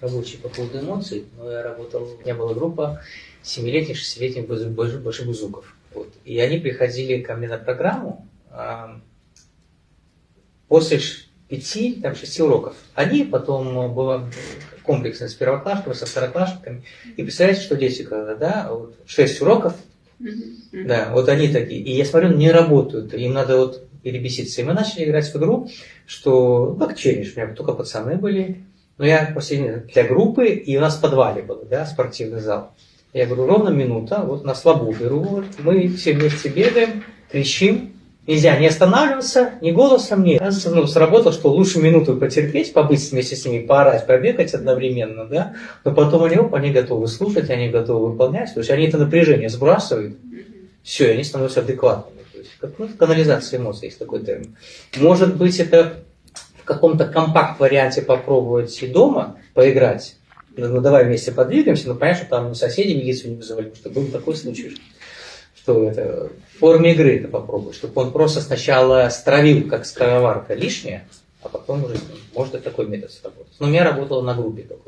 Рабочий по поводу эмоций, но я работал, у меня была группа 7-летних, 6-летних башибузуков. Вот. И они приходили ко мне на программу после 5-6 уроков. Они потом была комплексная с первоклассниками, со второклассниками. И представляете, что дети, когда, да, вот 6 уроков, да, вот они такие. И я смотрю, не работают, им надо вот перебеситься. И мы начали играть в игру, что, как челлендж, у меня только пацаны были. Но я посередине для группы, и у нас в подвале был, да, спортивный зал. Я говорю, ровно минута, вот на слабу беру, вот, мы все вместе бегаем, кричим, нельзя не останавливаться, ни голосом, ни. Ну, сработало, что лучше минуту потерпеть, побыть вместе с ними, поорать, побегать одновременно, да, но потом они готовы слушать, они готовы выполнять, то есть они это напряжение сбрасывают, все, и они становятся адекватными. То есть, как, ну, канализация эмоций, есть такой термин. Может быть, это в каком-то компакт-варианте попробовать и дома поиграть. Ну, давай вместе подвигаемся, но понятно, что там соседи милицию не вызывали, потому что был такой случай, что это в форме игры это попробовать, чтобы он просто сначала стравил, как скороварка, лишнее, а потом уже, может, и такой метод сработать. Но у меня работало на группе только.